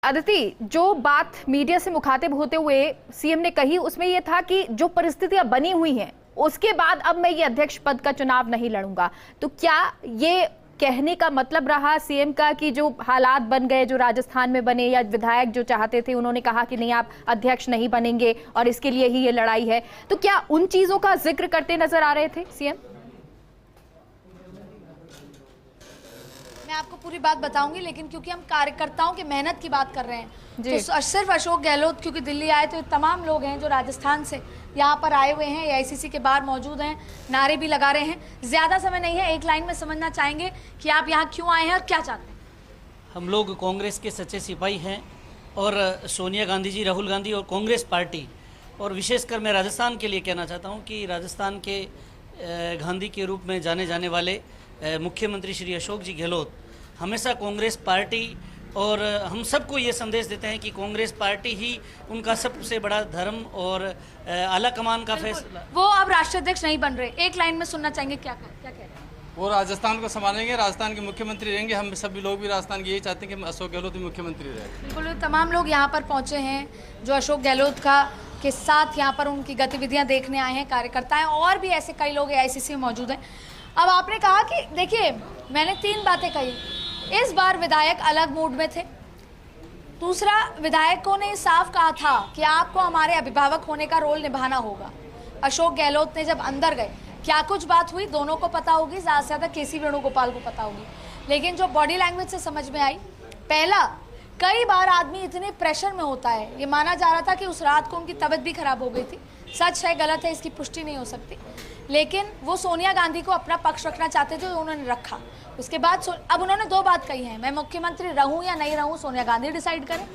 अदिति, जो बात मीडिया से मुखातिब होते हुए सीएम ने कही उसमें यह था कि जो परिस्थितियां बनी हुई हैं उसके बाद अब मैं ये अध्यक्ष पद का चुनाव नहीं लड़ूंगा। तो क्या ये कहने का मतलब रहा सीएम का कि जो हालात बन गए जो राजस्थान में बने या विधायक जो चाहते थे उन्होंने कहा कि नहीं आप अध्यक्ष नहीं बनेंगे और इसके लिए ही ये लड़ाई है, तो क्या उन चीजों का जिक्र करते नजर आ रहे थे सीएम? मैं आपको पूरी बात बताऊंगी, लेकिन क्योंकि हम कार्यकर्ताओं की मेहनत की बात कर रहे हैं तो सिर्फ अशोक गहलोत क्योंकि दिल्ली आए, तो तमाम लोग हैं जो राजस्थान से यहाँ पर आए हुए हैं, एआईसीसी के बाहर मौजूद हैं, नारे भी लगा रहे हैं। ज़्यादा समय नहीं है, एक लाइन में समझना चाहेंगे कि आप यहाँ क्यों आए हैं और क्या चाहते हैं। हम लोग कांग्रेस के सच्चे सिपाही हैं और सोनिया गांधी जी, राहुल गांधी और कांग्रेस पार्टी, और विशेषकर मैं राजस्थान के लिए कहना चाहता हूँ कि राजस्थान के गांधी के रूप में जाने जाने वाले मुख्यमंत्री श्री अशोक जी गहलोत हमेशा कांग्रेस पार्टी और हम सबको ये संदेश देते हैं कि कांग्रेस पार्टी ही उनका सबसे बड़ा धर्म और आला कमान का फैसला। वो अब राष्ट्रीय अध्यक्ष नहीं बन रहे, एक लाइन में सुनना चाहेंगे क्या कह रहे हैं? वो राजस्थान को संभालेंगे, राजस्थान के मुख्यमंत्री रहेंगे। हम सभी लोग भी राजस्थान के यही चाहते हैं कि अशोक गहलोत ही मुख्यमंत्री रहे। बिल्कुल, तमाम लोग यहाँ पर पहुँचे हैं जो अशोक गहलोत का के साथ यहाँ पर उनकी गतिविधियाँ देखने आए हैं, कार्यकर्ता हैं, और भी ऐसे कई लोग एआईसीसी में मौजूद हैं। अब आपने कहा कि देखिए, मैंने 3 बातें कही। इस बार विधायक अलग मूड में थे। दूसरा, विधायकों ने साफ कहा था कि आपको हमारे अभिभावक होने का रोल निभाना होगा। अशोक गहलोत ने जब अंदर गए, क्या कुछ बात हुई दोनों को पता होगी, ज़्यादा से ज़्यादा केसी वेणुगोपाल को पता होगी, लेकिन जो बॉडी लैंग्वेज से समझ में आई, पहला, कई बार आदमी इतने प्रेशर में होता है, ये माना जा रहा था कि उस रात को उनकी तबीयत भी खराब हो गई थी। सच है गलत है इसकी पुष्टि नहीं हो सकती, लेकिन वो सोनिया गांधी को अपना पक्ष रखना चाहते थे, उन्होंने रखा। उसके बाद अब उन्होंने 2 बात कही है, मैं मुख्यमंत्री रहूं या नहीं रहूं सोनिया गांधी डिसाइड करें,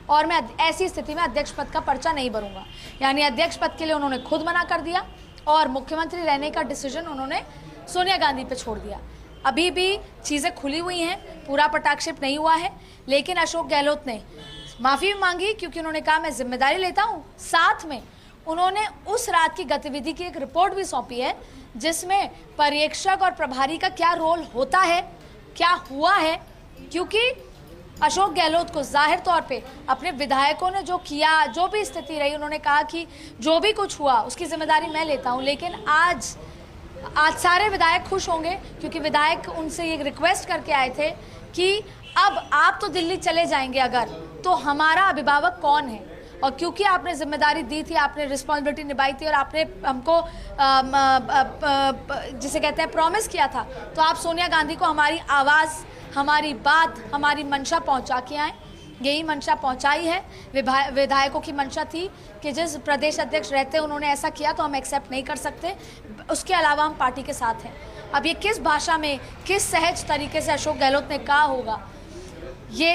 और मैं ऐसी स्थिति में अध्यक्ष पद का पर्चा नहीं भरूंगा। यानी अध्यक्ष पद के लिए उन्होंने खुद मना कर दिया और मुख्यमंत्री रहने का डिसीजन उन्होंने सोनिया गांधी पे छोड़ दिया। अभी भी चीज़ें खुली हुई हैं, पूरा पटाक्षेप नहीं हुआ है, लेकिन अशोक गहलोत ने माफ़ी मांगी क्योंकि उन्होंने कहा मैं जिम्मेदारी लेता हूँ। साथ में उन्होंने उस रात की गतिविधि की एक रिपोर्ट भी सौंपी है जिसमें पर्यवेक्षक और प्रभारी का क्या रोल होता है, क्या हुआ है, क्योंकि अशोक गहलोत को जाहिर तौर पे अपने विधायकों ने जो किया, जो भी स्थिति रही, उन्होंने कहा कि जो भी कुछ हुआ उसकी जिम्मेदारी मैं लेता हूं। लेकिन आज सारे विधायक खुश होंगे क्योंकि विधायक उनसे ये रिक्वेस्ट करके आए थे कि अब आप तो दिल्ली चले जाएंगे अगर, तो हमारा अभिभावक कौन है, और क्योंकि आपने जिम्मेदारी दी थी, आपने रिस्पॉन्सिबिलिटी निभाई थी और आपने हमको जिसे कहते हैं प्रॉमिस किया था, तो आप सोनिया गांधी को हमारी आवाज़, हमारी बात, हमारी मंशा पहुंचा के आए। यही मंशा पहुंचाई है। विधायकों की मंशा थी कि जिस प्रदेश अध्यक्ष रहते उन्होंने ऐसा किया तो हम एक्सेप्ट नहीं कर सकते, उसके अलावा हम पार्टी के साथ हैं। अब ये किस भाषा में, किस सहज तरीके से अशोक गहलोत ने कहा होगा ये,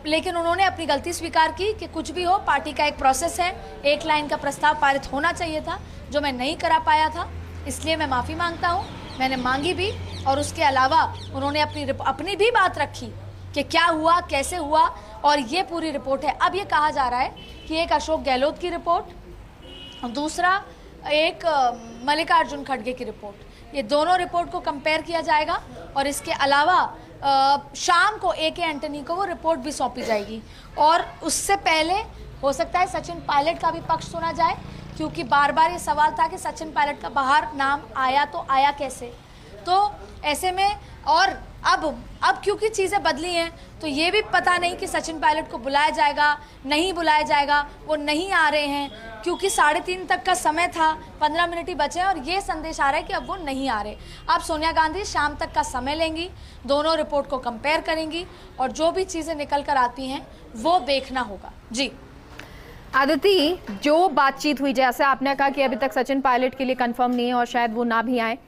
लेकिन उन्होंने अपनी गलती स्वीकार की कि कुछ भी हो, पार्टी का एक प्रोसेस है, एक लाइन का प्रस्ताव पारित होना चाहिए था जो मैं नहीं करा पाया था, इसलिए मैं माफ़ी मांगता हूँ। मैंने मांगी भी, और उसके अलावा उन्होंने अपनी भी बात रखी कि क्या हुआ, कैसे हुआ, और ये पूरी रिपोर्ट है। अब ये कहा जा रहा है कि एक अशोक गहलोत की रिपोर्ट, दूसरा एक मल्लिकार्जुन खड़गे की रिपोर्ट, ये दोनों रिपोर्ट को कंपेयर किया जाएगा, और इसके अलावा शाम को ए.के. एंटनी को वो रिपोर्ट भी सौंपी जाएगी। और उससे पहले हो सकता है सचिन पायलट का भी पक्ष सुना जाए, क्योंकि बार बार ये सवाल था कि सचिन पायलट का बाहर नाम आया तो आया कैसे। तो ऐसे में, और अब क्योंकि चीज़ें बदली हैं तो ये भी पता नहीं कि सचिन पायलट को बुलाया जाएगा नहीं बुलाया जाएगा। वो नहीं आ रहे हैं क्योंकि 3:30 तक का समय था, 15 मिनट ही बचे हैं, और ये संदेश आ रहा है कि अब वो नहीं आ रहे। अब सोनिया गांधी शाम तक का समय लेंगी, दोनों रिपोर्ट को कंपेयर करेंगी, और जो भी चीज़ें निकल कर आती हैं वो देखना होगा। जी अदिति, जो बातचीत हुई, जैसे आपने कहा कि अभी तक सचिन पायलट के लिए कंफर्म नहीं है और शायद वो ना भी आए,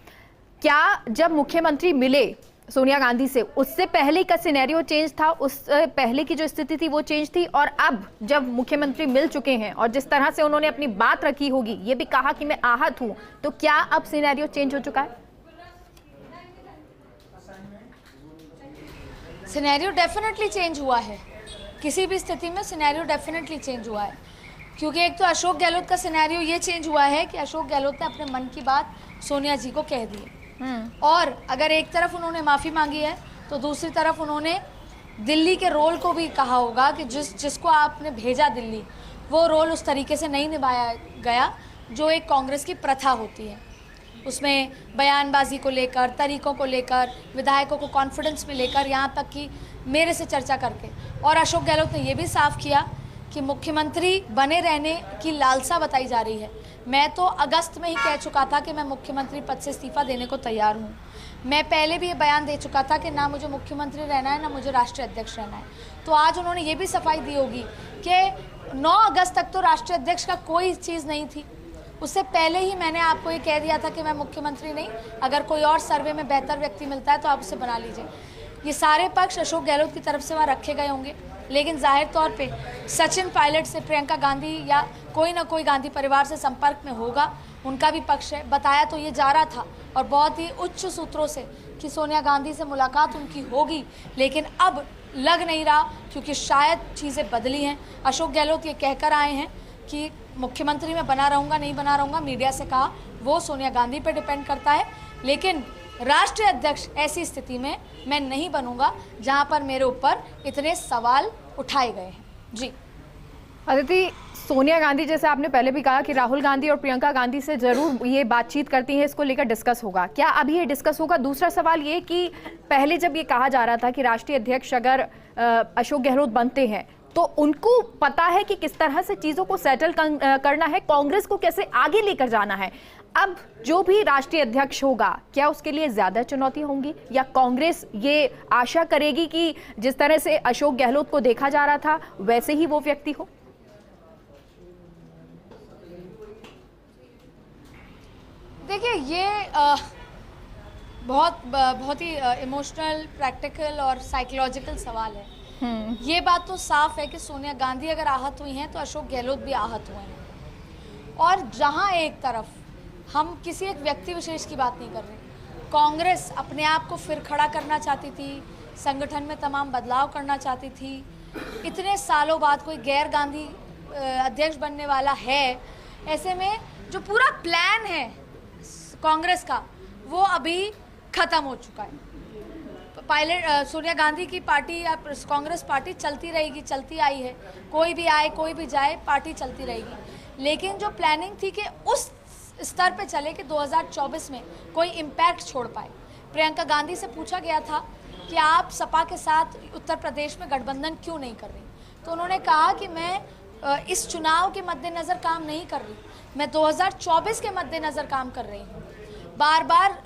क्या जब मुख्यमंत्री मिले सोनिया गांधी से उससे पहले का सिनेरियो चेंज था, उस पहले की जो स्थिति थी वो चेंज थी, और अब जब मुख्यमंत्री मिल चुके हैं और जिस तरह से उन्होंने अपनी बात रखी होगी, ये भी कहा कि मैं आहत हूं, तो क्या अब सिनेरियो चेंज हो चुका है? सिनेरियो डेफिनेटली चेंज हुआ है, किसी भी स्थिति में सिनेरियो डेफिनेटली चेंज हुआ है, क्योंकि एक तो अशोक गहलोत का सिनेरियो ये चेंज हुआ है कि अशोक गहलोत ने अपने मन की बात सोनिया जी को कह दी, और अगर एक तरफ उन्होंने माफ़ी मांगी है तो दूसरी तरफ उन्होंने दिल्ली के रोल को भी कहा होगा कि जिसको आपने भेजा दिल्ली, वो रोल उस तरीके से नहीं निभाया गया जो एक कांग्रेस की प्रथा होती है। उसमें बयानबाजी को लेकर, तरीकों को लेकर, विधायकों को कॉन्फिडेंस में लेकर, यहाँ तक कि मेरे से चर्चा करके, और अशोक गहलोत ने ये भी साफ किया कि मुख्यमंत्री बने रहने की लालसा बताई जा रही है। मैं तो अगस्त में ही कह चुका था कि मैं मुख्यमंत्री पद से इस्तीफा देने को तैयार हूँ। मैं पहले भी ये बयान दे चुका था कि ना मुझे मुख्यमंत्री रहना है, ना मुझे राष्ट्रीय अध्यक्ष रहना है। तो आज उन्होंने ये भी सफाई दी होगी कि 9 अगस्त तक तो राष्ट्रीय अध्यक्ष का कोई चीज़ नहीं थी। उससे पहले ही मैंने आपको ये कह दिया था कि मैं मुख्यमंत्री नहीं, अगर कोई और सर्वे में बेहतर व्यक्ति मिलता है तो आप उसे बना लीजिए। ये सारे पक्ष अशोक गहलोत की तरफ से वहाँ रखे गए होंगे, लेकिन जाहिर तौर पे सचिन पायलट से प्रियंका गांधी या कोई ना कोई गांधी परिवार से संपर्क में होगा, उनका भी पक्ष है। बताया तो ये जा रहा था और बहुत ही उच्च सूत्रों से कि सोनिया गांधी से मुलाकात उनकी होगी, लेकिन अब लग नहीं रहा क्योंकि शायद चीज़ें बदली हैं। अशोक गहलोत ये कहकर आए हैं कि मुख्यमंत्री में बना रहूँगा नहीं बना रहूँगा, मीडिया से कहा वो सोनिया गांधी पर डिपेंड करता है, लेकिन राष्ट्रीय अध्यक्ष ऐसी स्थिति में मैं नहीं बनूंगा जहां पर मेरे ऊपर इतने सवाल उठाए गए हैं। जी अदिति, सोनिया गांधी, जैसे आपने पहले भी कहा कि राहुल गांधी और प्रियंका गांधी से जरूर ये बातचीत करती हैं, इसको लेकर डिस्कस होगा, क्या अभी ये डिस्कस होगा? दूसरा सवाल ये कि पहले जब ये कहा जा रहा था कि राष्ट्रीय अध्यक्ष अगर अशोक गहलोत बनते हैं तो उनको पता है कि किस तरह से चीजों को सेटल करना है, कांग्रेस को कैसे आगे लेकर जाना है। अब जो भी राष्ट्रीय अध्यक्ष होगा, क्या उसके लिए ज्यादा चुनौती होंगी या कांग्रेस ये आशा करेगी कि जिस तरह से अशोक गहलोत को देखा जा रहा था वैसे ही वो व्यक्ति हो? देखिए, ये बहुत ही इमोशनल, प्रैक्टिकल और साइकोलॉजिकल सवाल है। ये बात तो साफ है कि सोनिया गांधी अगर आहत हुई हैं तो अशोक गहलोत भी आहत हुए हैं। और जहां एक तरफ हम किसी एक व्यक्ति विशेष की बात नहीं कर रहे, कांग्रेस अपने आप को फिर खड़ा करना चाहती थी, संगठन में तमाम बदलाव करना चाहती थी, इतने सालों बाद कोई गैर गांधी अध्यक्ष बनने वाला है, ऐसे में जो पूरा प्लान है कांग्रेस का वो अभी खत्म हो चुका है। पायलट सोनिया गांधी की पार्टी या कांग्रेस पार्टी चलती रहेगी, चलती आई है, कोई भी आए कोई भी जाए पार्टी चलती रहेगी। लेकिन जो प्लानिंग थी कि उस स्तर पे चले कि 2024 में कोई इम्पैक्ट छोड़ पाए। प्रियंका गांधी से पूछा गया था कि आप सपा के साथ उत्तर प्रदेश में गठबंधन क्यों नहीं कर रही, तो उन्होंने कहा कि मैं इस चुनाव के मद्देनज़र काम नहीं कर रही, मैं 2024 के मद्देनज़र काम कर रही हूँ। बार बार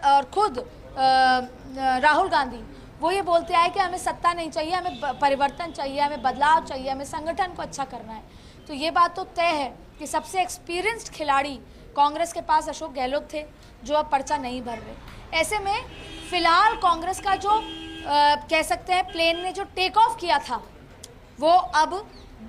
और खुद राहुल गांधी वो ये बोलते आए कि हमें सत्ता नहीं चाहिए, हमें परिवर्तन चाहिए, हमें बदलाव चाहिए, हमें संगठन को अच्छा करना है। तो ये बात तो तय है कि सबसे एक्सपीरियंस्ड खिलाड़ी कांग्रेस के पास अशोक गहलोत थे, जो अब पर्चा नहीं भर रहे। ऐसे में फिलहाल कांग्रेस का जो कह सकते हैं प्लेन ने जो टेक ऑफ किया था वो अब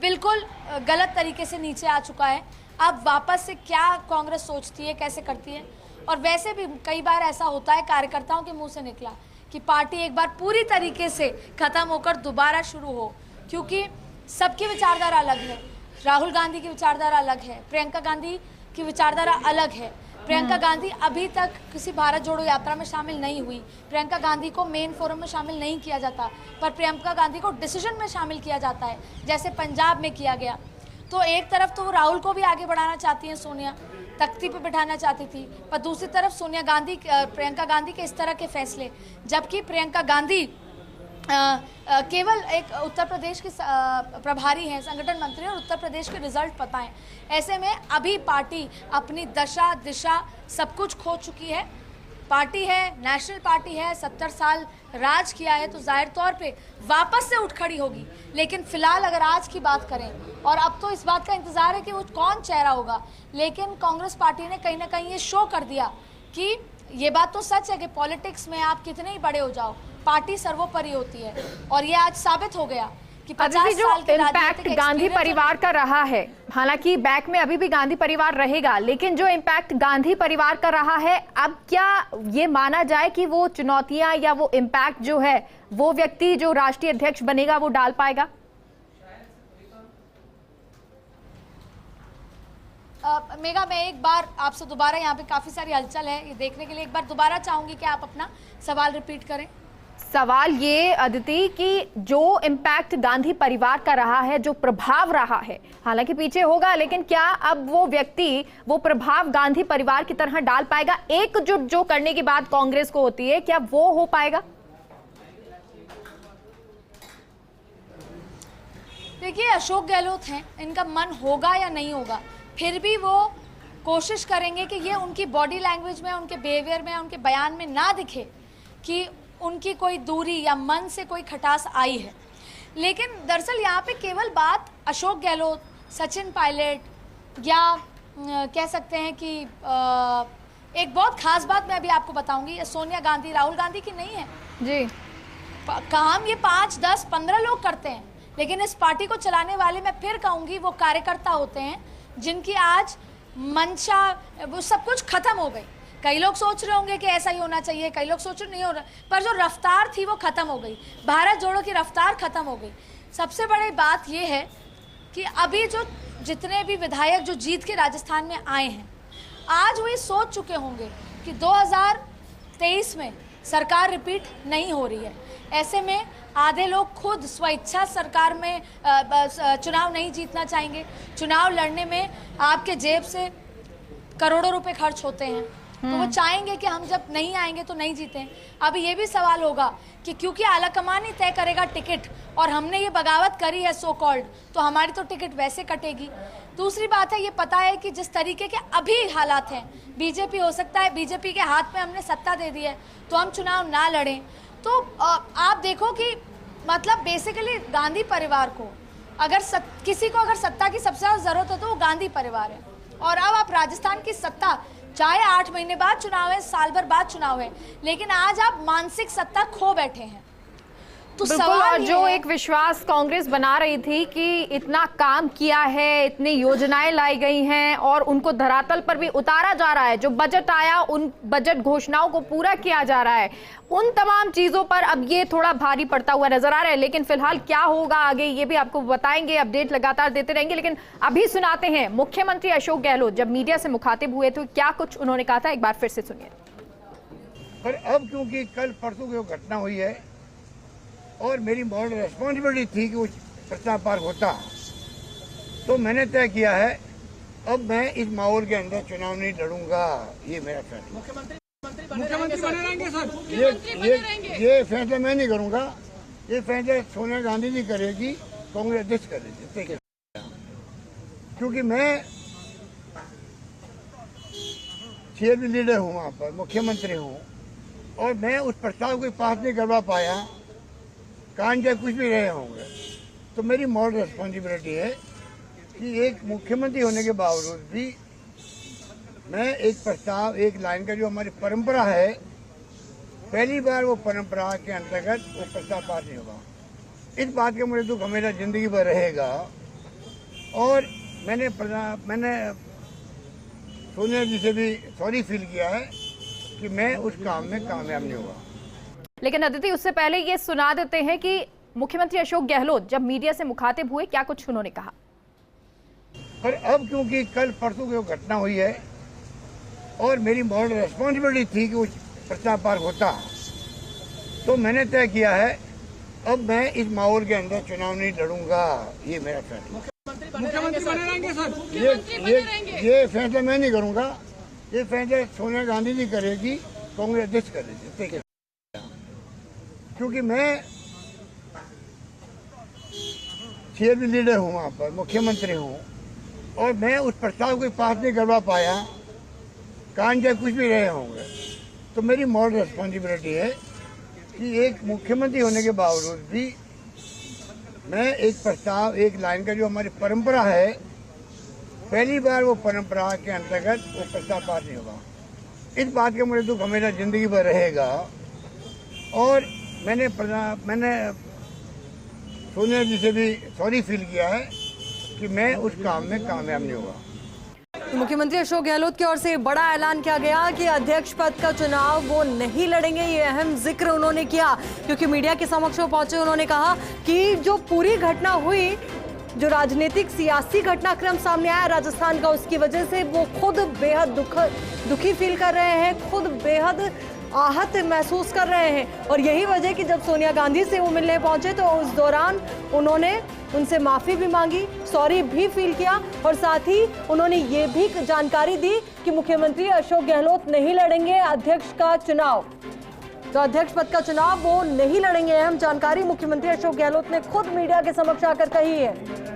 बिल्कुल गलत तरीके से नीचे आ चुका है। अब वापस से क्या कांग्रेस सोचती है, कैसे करती है, और वैसे भी कई बार ऐसा होता है कार्यकर्ताओं के मुंह से निकला कि पार्टी एक बार पूरी तरीके से खत्म होकर दोबारा शुरू हो, क्योंकि सबकी विचारधारा अलग है। राहुल गांधी की विचारधारा अलग है, प्रियंका गांधी की विचारधारा अलग है। प्रियंका गांधी अभी तक किसी भारत जोड़ो यात्रा में शामिल नहीं हुई, प्रियंका गांधी को मेन फोरम में शामिल नहीं किया जाता, पर प्रियंका गांधी को डिसीजन में शामिल किया जाता है, जैसे पंजाब में किया गया। तो एक तरफ तो राहुल को भी आगे बढ़ाना चाहती हैं सोनिया, तख्ती पे बिठाना चाहती थी, पर दूसरी तरफ सोनिया गांधी प्रियंका गांधी के इस तरह के फैसले, जबकि प्रियंका गांधी केवल एक उत्तर प्रदेश की प्रभारी हैं, संगठन मंत्री, और उत्तर प्रदेश के रिजल्ट पता है। ऐसे में अभी पार्टी अपनी दशा दिशा सब कुछ खो चुकी है। पार्टी है, नेशनल पार्टी है, 70 साल राज किया है, तो जाहिर तौर पे वापस से उठ खड़ी होगी। लेकिन फिलहाल अगर आज की बात करें, और अब तो इस बात का इंतजार है कि वो कौन चेहरा होगा, लेकिन कांग्रेस पार्टी ने कहीं ना कहीं ये शो कर दिया कि ये बात तो सच है कि पॉलिटिक्स में आप कितने ही बड़े हो जाओ, पार्टी सर्वोपरि होती है। और ये आज साबित हो गया कि 50 साल के इम्पैक्ट गांधी परिवार का रहा है, हालांकि बैक में अभी भी गांधी परिवार रहेगा, लेकिन जो इम्पैक्ट गांधी परिवार का रहा है, अब क्या ये माना जाए कि वो चुनौतियां या वो इम्पैक्ट जो है वो व्यक्ति जो राष्ट्रीय अध्यक्ष बनेगा वो डाल पाएगा? मेगा, मैं एक बार आपसे दोबारा, यहाँ पे काफी सारी हलचल है, ये देखने के लिए एक बार दोबारा चाहूंगी कि आप अपना सवाल रिपीट करें। सवाल ये अदिति कि जो इम्पैक्ट गांधी परिवार का रहा है, जो प्रभाव रहा है, हालांकि पीछे होगा, लेकिन क्या अब वो व्यक्ति वो प्रभाव गांधी परिवार की तरह डाल पाएगा? एकजुट जो करने की बात कांग्रेस को होती है, क्या वो हो पाएगा? देखिए, अशोक गहलोत हैं, इनका मन होगा या नहीं होगा, फिर भी वो कोशिश करेंगे कि ये उनकी बॉडी लैंग्वेज में, उनके बिहेवियर में, उनके बयान में ना दिखे कि उनकी कोई दूरी या मन से कोई खटास आई है। लेकिन दरअसल यहाँ पे केवल बात अशोक गहलोत, सचिन पायलट या कह सकते हैं कि एक बहुत खास बात मैं अभी आपको बताऊंगी, सोनिया गांधी, राहुल गांधी की नहीं है जी। काम ये 5, 10, 15 लोग करते हैं, लेकिन इस पार्टी को चलाने वाले, मैं फिर कहूंगी, वो कार्यकर्ता होते हैं जिनकी आज मंशा, वो सब कुछ खत्म हो गई। कई लोग सोच रहे होंगे कि ऐसा ही होना चाहिए, कई लोग सोच रहे नहीं हो रहा, पर जो रफ्तार थी वो खत्म हो गई। भारत जोड़ो की रफ्तार खत्म हो गई। सबसे बड़ी बात ये है कि अभी जो जितने भी विधायक जो जीत के राजस्थान में आए हैं, आज वो ये सोच चुके होंगे कि 2023 में सरकार रिपीट नहीं हो रही है। ऐसे में आधे लोग खुद स्वेच्छा सरकार में चुनाव नहीं जीतना चाहेंगे। चुनाव लड़ने में आपके जेब से करोड़ों रुपए खर्च होते हैं, तो वो चाहेंगे कि हम जब नहीं आएंगे तो नहीं जीतें। अब ये भी सवाल होगा कि क्योंकि आलाकमान ही तय करेगा टिकट, और हमने ये बगावत करी है सो कॉल्ड, तो हमारी तो टिकट वैसे कटेगी। दूसरी बात है, ये पता है कि जिस तरीके के अभी हालात हैं, बीजेपी हो सकता है, बीजेपी के हाथ में हमने सत्ता दे दी है तो हम चुनाव ना लड़ें। तो आप देखो कि मतलब बेसिकली गांधी परिवार को अगर किसी को अगर सत्ता की सबसे ज़्यादा ज़रूरत है तो वो गांधी परिवार है। और अब आप राजस्थान की सत्ता, चाहे 8 महीने बाद चुनाव है, साल भर बाद चुनाव है, लेकिन आज आप मानसिक सत्ता खो बैठे हैं। तो बिल्कुल, और जो एक विश्वास कांग्रेस बना रही थी कि इतना काम किया है, इतनी योजनाएं लाई गई हैं और उनको धरातल पर भी उतारा जा रहा है, जो बजट आया उन बजट घोषणाओं को पूरा किया जा रहा है, उन तमाम चीजों पर अब ये थोड़ा भारी पड़ता हुआ नजर आ रहा है। लेकिन फिलहाल क्या होगा आगे ये भी आपको बताएंगे, अपडेट लगातार देते रहेंगे। लेकिन अभी सुनाते हैं मुख्यमंत्री अशोक गहलोत जब मीडिया से मुखातिब हुए तो क्या कुछ उन्होंने कहा था, एक बार फिर से सुनिए। पर अब क्योंकि कल परसों की जो घटना हुई है और मेरी मॉरल रेस्पॉन्सिबिलिटी थी कि वो प्रताप पार्क होता, तो मैंने तय किया है अब मैं इस माहौल के अंदर चुनाव नहीं लड़ूंगा। ये मेरा फैसला। मुख्यमंत्री बने रहेंगे सर? ये फैसला मैं नहीं करूंगा, ये फैसला सोनिया गांधी जी करेगी, कांग्रेस अध्यक्ष करेगी, क्योंकि मैं चीफ लीडर हूँ, वहाँ पर मुख्यमंत्री हूँ, और मैं उस प्रस्ताव को पास नहीं करवा पाया, कान चाहे कुछ भी रहे होंगे, तो मेरी मॉरल रिस्पॉन्सिबिलिटी है कि एक मुख्यमंत्री होने के बावजूद भी मैं एक प्रस्ताव, एक लाइन का जो हमारी परंपरा है, पहली बार वो परंपरा के अंतर्गत वो प्रस्ताव पास नहीं होगा। इस बात का मुझे दुख हमेशा जिंदगी भर रहेगा। और मैंने सोनिया जी से भी सॉरी फील किया है कि मैं उस काम में कामयाब नहीं हुआ। लेकिन अदिति, उससे पहले ये सुना देते हैं कि मुख्यमंत्री अशोक गहलोत जब मीडिया से मुखातिब हुए क्या कुछ उन्होंने कहा। पर अब क्योंकि कल परसों की जो घटना हुई है और मेरी मॉरल रेस्पॉन्सिबिलिटी थी कि वो प्रताप पार्क होता, तो मैंने तय किया है अब मैं इस माहौल के अंदर चुनाव नहीं लड़ूंगा। ये मेरा फैसला। मुख्यमंत्री बने रहेंगे सर? ये फैसला मैं नहीं करूंगा, ये फैसला सोनिया गांधी जी करेगी, कांग्रेस अध्यक्ष करेगी, क्योंकि मैं चीफ लीडर हूँ, वहाँ पर मुख्यमंत्री हूँ, और मैं उस प्रस्ताव को पास नहीं करवा पाया, कान चाहे कुछ भी रहे होंगे, तो मेरी मॉरल रिस्पॉन्सिबिलिटी है कि एक मुख्यमंत्री होने के बावजूद भी मैं एक प्रस्ताव, एक लाइन का जो हमारी परंपरा है, पहली बार वो परंपरा के अंतर्गत वो प्रस्ताव पास नहीं होगा। इस बात का मुझे दुख हमेशा जिंदगी भर रहेगा। और मैंने सोनिया जी से भी सॉरी फील किया है कि मैं उस काम में कामयाब नहीं हुआ। मुख्यमंत्री अशोक गहलोत की ओर से बड़ा ऐलान किया गया कि अध्यक्ष पद का चुनाव वो नहीं लड़ेंगे। ये अहम जिक्र उन्होंने किया क्योंकि मीडिया के समक्ष वो पहुंचे। उन्होंने कहा कि जो पूरी घटना हुई, जो राजनीतिक सियासी घटनाक्रम सामने आया राजस्थान का, उसकी वजह से वो खुद बेहद दुखी फील कर रहे हैं, खुद बेहद आहत महसूस कर रहे हैं। और यही वजह कि जब सोनिया गांधी से वो मिलने पहुंचे तो उस दौरान उन्होंने उनसे माफ़ी भी मांगी, सॉरी भी फील किया और साथ ही उन्होंने ये भी जानकारी दी कि मुख्यमंत्री अशोक गहलोत नहीं लड़ेंगे अध्यक्ष का चुनाव। तो अध्यक्ष पद का चुनाव वो नहीं लड़ेंगे। अहम जानकारी मुख्यमंत्री अशोक गहलोत ने खुद मीडिया के समक्ष आकर कही है।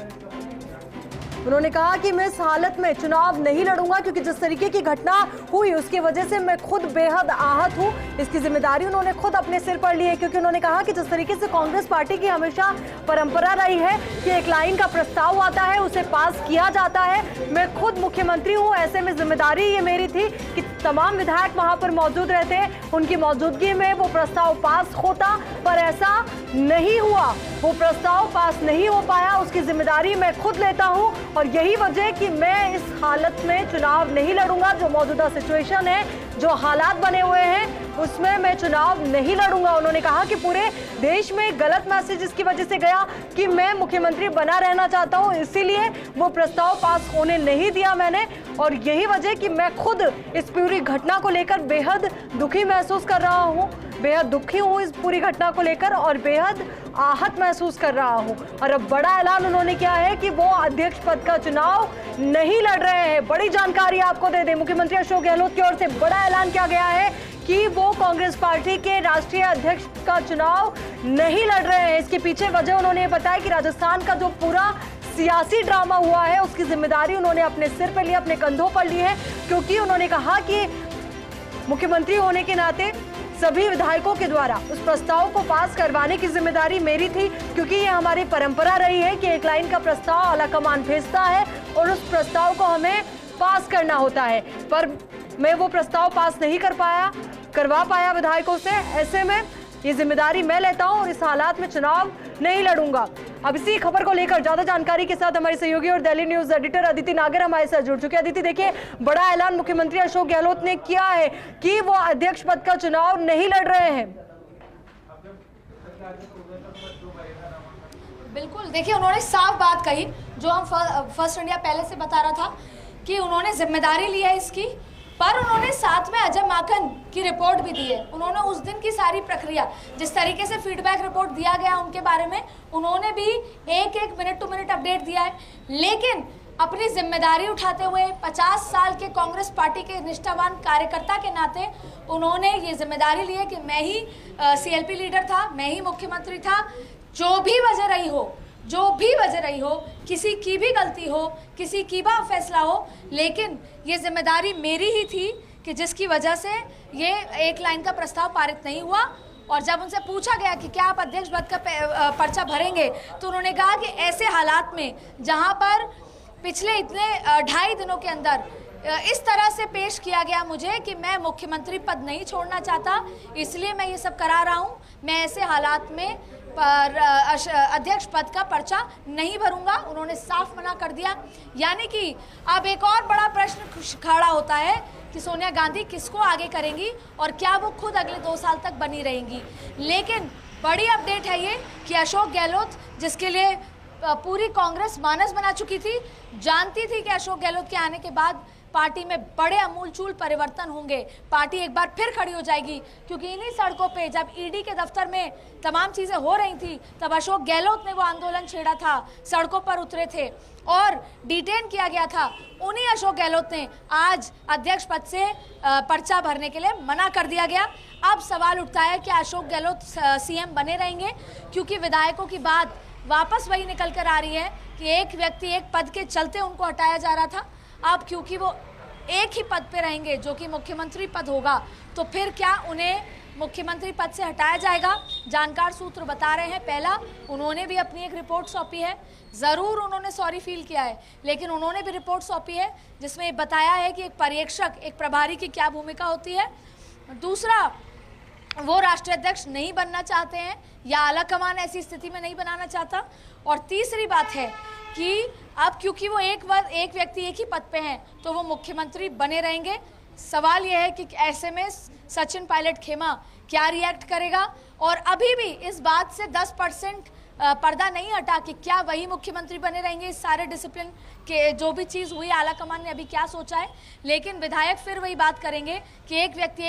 उन्होंने कहा कि मैं इस हालत में चुनाव नहीं लड़ूंगा क्योंकि जिस तरीके की घटना हुई उसकी वजह से मैं खुद बेहद आहत हूं। इसकी जिम्मेदारी उन्होंने खुद अपने सिर पर ली है क्योंकि उन्होंने कहा कि जिस तरीके से कांग्रेस पार्टी की हमेशा परंपरा रही है कि एक लाइन का प्रस्ताव आता है, उसे पास किया जाता है। मैं खुद मुख्यमंत्री हूं, ऐसे में जिम्मेदारी ये मेरी थी कि तमाम विधायक वहां पर मौजूद रहते, उनकी मौजूदगी में वो प्रस्ताव पास होता, पर ऐसा नहीं हुआ। वो प्रस्ताव पास नहीं हो पाया, उसकी जिम्मेदारी मैं खुद लेता हूं और यही वजह कि मैं इस हालत में चुनाव नहीं लड़ूंगा। जो मौजूदा सिचुएशन है, जो हालात बने हुए हैं, उसमें मैं चुनाव नहीं लड़ूंगा। उन्होंने कहा कि पूरे देश में गलत मैसेज इसकी वजह से गया कि मैं मुख्यमंत्री बना रहना चाहता हूं, इसीलिए वो प्रस्ताव पास होने नहीं दिया मैंने। और यही वजह कि मैं खुद इस पूरी घटना को लेकर बेहद दुखी महसूस कर रहा हूं, बेहद दुखी हूं इस पूरी घटना को लेकर और बेहद आहत महसूस कर रहा हूं। और अब बड़ा ऐलान उन्होंने किया है कि वो अध्यक्ष पद का चुनाव नहीं लड़ रहे हैं। बड़ी जानकारी आपको दे दें, मुख्यमंत्री अशोक गहलोत की ओर से बड़ा ऐलान किया गया है कि वो कांग्रेस पार्टी के राष्ट्रीय अध्यक्ष का चुनाव नहीं लड़ रहे हैं। इसके पीछे वजह उन्होंने बताया कि राजस्थान का जो पूरा सियासी ड्रामा हुआ है उसकी जिम्मेदारी उन्होंने अपने सिर पर ली, अपने कंधों पर ली है, क्योंकि उन्होंने कहा कि मुख्यमंत्री होने के नाते सभी विधायकों के द्वारा उस प्रस्ताव को पास करवाने की जिम्मेदारी मेरी थी, क्योंकि ये हमारी परंपरा रही है कि एक लाइन का प्रस्ताव आलाकमान भेजता है और उस प्रस्ताव को हमें पास करना होता है। पर मैं वो प्रस्ताव पास नहीं करवा पाया विधायकों से। ऐसे में ये जिम्मेदारी मैं लेता हूं और इस हालात में चुनाव नहीं लड़ूंगा। अब इसी खबर को लेकर ज्यादा जानकारी के साथ हमारे सहयोगी और दिल्ली न्यूज एडिटर अदिति नागर हमारे साथ जुड़ चुके हैं। अदिति, देखिए, बड़ा ऐलान मुख्यमंत्री अशोक गहलोत ने किया है कि वो अध्यक्ष पद का चुनाव नहीं लड़ रहे हैं। बिल्कुल, देखिए, उन्होंने साफ बात कही जो हम फर्स्ट इंडिया पहले से बता रहा था कि उन्होंने जिम्मेदारी ली है इसकी, पर उन्होंने साथ में अजय माकन की रिपोर्ट भी दी है। उन्होंने उस दिन की सारी प्रक्रिया, जिस तरीके से फीडबैक रिपोर्ट दिया गया उनके बारे में, उन्होंने भी एक मिनट टू मिनट अपडेट दिया है। लेकिन अपनी जिम्मेदारी उठाते हुए 50 साल के कांग्रेस पार्टी के निष्ठावान कार्यकर्ता के नाते उन्होंने ये जिम्मेदारी ली है कि मैं ही CLP लीडर था, मैं ही मुख्यमंत्री था। जो भी वजह रही हो, किसी की भी गलती हो, किसी की भी फैसला हो, लेकिन ये जिम्मेदारी मेरी ही थी कि जिसकी वजह से ये एक लाइन का प्रस्ताव पारित नहीं हुआ। और जब उनसे पूछा गया कि क्या आप अध्यक्ष पद का पर्चा भरेंगे, तो उन्होंने कहा कि ऐसे हालात में जहां पर पिछले इतने 2.5 दिनों के अंदर इस तरह से पेश किया गया मुझे कि मैं मुख्यमंत्री पद नहीं छोड़ना चाहता, इसलिए मैं ये सब करा रहा हूँ। मैं ऐसे हालात में पर अध्यक्ष पद का पर्चा नहीं भरूंगा। उन्होंने साफ मना कर दिया। यानी कि अब एक और बड़ा प्रश्न खड़ा होता है कि सोनिया गांधी किसको आगे करेंगी और क्या वो खुद अगले 2 साल तक बनी रहेंगी। लेकिन बड़ी अपडेट है ये कि अशोक गहलोत, जिसके लिए पूरी कांग्रेस मानस बना चुकी थी, जानती थी कि अशोक गहलोत के आने के बाद पार्टी में बड़े अमूलचूल परिवर्तन होंगे, पार्टी एक बार फिर खड़ी हो जाएगी। क्योंकि इन्हीं सड़कों पे जब ईडी के दफ्तर में तमाम चीज़ें हो रही थी, तब अशोक गहलोत ने वो आंदोलन छेड़ा था, सड़कों पर उतरे थे और डिटेन किया गया था। उन्हीं अशोक गहलोत ने आज अध्यक्ष पद से पर्चा भरने के लिए मना कर दिया गया। अब सवाल उठता है कि अशोक गहलोत CM बने रहेंगे, क्योंकि विधायकों की बात वापस वही निकल कर आ रही है कि एक व्यक्ति एक पद के चलते उनको हटाया जा रहा था। अब क्योंकि वो एक ही पद पे रहेंगे जो कि मुख्यमंत्री पद होगा, तो फिर क्या उन्हें मुख्यमंत्री पद से हटाया जाएगा? जानकार सूत्र बता रहे हैं, पहला, उन्होंने भी अपनी एक रिपोर्ट सौंपी है। ज़रूर उन्होंने सॉरी फील किया है, लेकिन उन्होंने भी रिपोर्ट सौंपी है जिसमें बताया है कि एक पर्यवेक्षक, एक प्रभारी की क्या भूमिका होती है। दूसरा, वो राष्ट्रीय अध्यक्ष नहीं बनना चाहते हैं या आलाकमान ऐसी स्थिति में नहीं बनाना चाहता। और तीसरी बात है कि अब क्योंकि वो एक व्यक्ति एक ही पद पे हैं, तो वो मुख्यमंत्री बने रहेंगे। सवाल यह है कि ऐसे में सचिन पायलट खेमा क्या रिएक्ट करेगा। और अभी भी इस बात से 10% पर्दा नहीं हटा कि क्या वही मुख्यमंत्री बने रहेंगे इस सारे डिसिप्लिन के जो भी चीज़ हुई आला कमान ने अभी क्या सोचा है। लेकिन विधायक फिर वही बात करेंगे कि एक व्यक्ति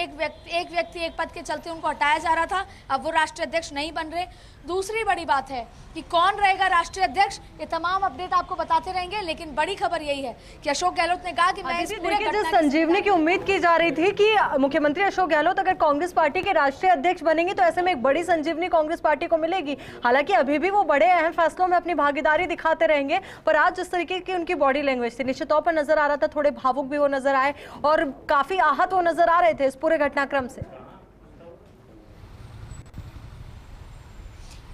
एक पद के चलते उनको हटाया जा रहा था, अब वो राष्ट्रीय अध्यक्ष नहीं बन रहे। दूसरी बड़ी बात है कि कौन रहेगा राष्ट्रीय अध्यक्ष, ये तमाम अपडेट आपको बताते रहेंगे। लेकिन बड़ी खबर यही है कि अशोक गहलोत ने कहा कि मैं इस पूरे देखिए, जिस संजीवनी की उम्मीद की जा रही थी कि मुख्यमंत्री अशोक गहलोत अगर कांग्रेस पार्टी के राष्ट्रीय अध्यक्ष बनेंगे तो ऐसे में एक बड़ी संजीवनी कांग्रेस पार्टी को मिलेगी। हालांकि अभी भी वो बड़े अहम फैसलों में अपनी भागीदारी दिखाते रहेंगे, पर आज जिस तरीके की उनकी बॉडी लैंग्वेज थी, निश्चित तौर पर नजर आ रहा था, थोड़े भावुक भी वो नजर आए और काफी आहत वो नजर आ रहे थे इस पूरे घटनाक्रम से।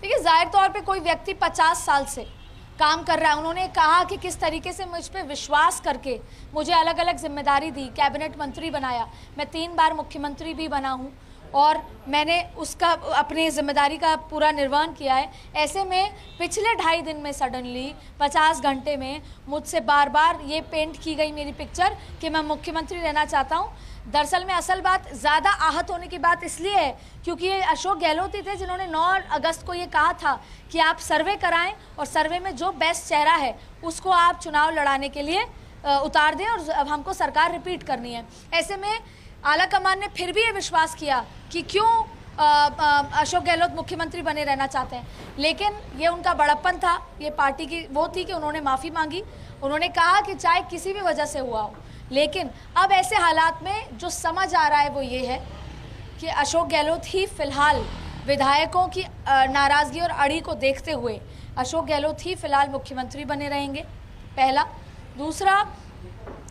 देखिए, जाहिर तौर पे कोई व्यक्ति 50 साल से काम कर रहा है, उन्होंने कहा कि किस तरीके से मुझ पे विश्वास करके मुझे अलग अलग जिम्मेदारी दी, कैबिनेट मंत्री बनाया, मैं 3 बार मुख्यमंत्री भी बना हूँ और मैंने उसका अपनी जिम्मेदारी का पूरा निर्वहन किया है। ऐसे में पिछले 2.5 दिन में सडनली 50 घंटे में मुझसे बार बार ये पेंट की गई मेरी पिक्चर कि मैं मुख्यमंत्री रहना चाहता हूँ। दरअसल में असल बात, ज़्यादा आहत होने की बात इसलिए है क्योंकि ये अशोक गहलोत ही थे जिन्होंने 9 अगस्त को ये कहा था कि आप सर्वे कराएं और सर्वे में जो बेस्ट चेहरा है उसको आप चुनाव लड़ाने के लिए उतार दें और अब हमको सरकार रिपीट करनी है। ऐसे में आला कमान ने फिर भी ये विश्वास किया कि क्यों अशोक गहलोत मुख्यमंत्री बने रहना चाहते हैं, लेकिन ये उनका बड़प्पन था, ये पार्टी की वो थी कि उन्होंने माफ़ी मांगी, उन्होंने कहा कि चाहे किसी भी वजह से हुआ हो। लेकिन अब ऐसे हालात में जो समझ आ रहा है वो ये है कि अशोक गहलोत ही फिलहाल विधायकों की नाराज़गी और अड़ी को देखते हुए अशोक गहलोत ही फिलहाल मुख्यमंत्री बने रहेंगे, पहला। दूसरा,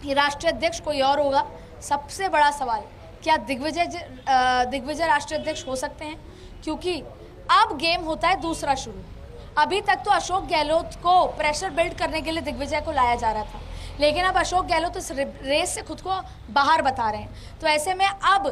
ये राष्ट्रीय अध्यक्ष कोई और होगा। सबसे बड़ा सवाल, क्या दिग्विजय राष्ट्रीय अध्यक्ष हो सकते हैं? क्योंकि अब गेम होता है दूसरा शुरू। अभी तक तो अशोक गहलोत को प्रेशर बिल्ड करने के लिए दिग्विजय को लाया जा रहा था, लेकिन अब अशोक गहलोत इस रेस से खुद को बाहर बता रहे हैं। तो ऐसे में अब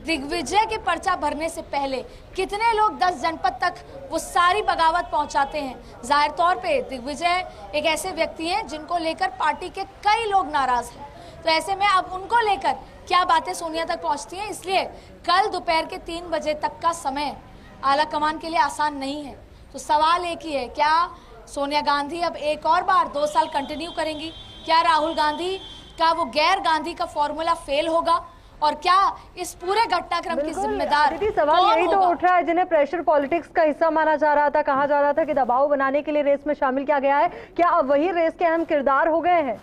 दिग्विजय के पर्चा भरने से पहले कितने लोग 10 जनपद तक वो सारी बगावत पहुंचाते हैं। जाहिर तौर पे दिग्विजय एक ऐसे व्यक्ति हैं जिनको लेकर पार्टी के कई लोग नाराज हैं। तो ऐसे में अब उनको लेकर क्या बातें सोनिया तक पहुंचती हैं, इसलिए कल दोपहर के 3 बजे तक का समय आला कमान के लिए आसान नहीं है। तो सवाल एक ही है, क्या सोनिया गांधी अब एक और बार 2 साल कंटिन्यू करेंगी? क्या राहुल गांधी का वो गैर गांधी का फॉर्मूला फेल होगा? और क्या इस पूरे घटनाक्रम की जिम्मेदार सवाल यही तो उठ रहा है, जिन्हें प्रेशर पॉलिटिक्स का हिस्सा माना जा रहा था, कहा जा रहा था कि दबाव बनाने के लिए रेस में शामिल किया गया है, क्या अब वही रेस के अहम किरदार हो गए हैं?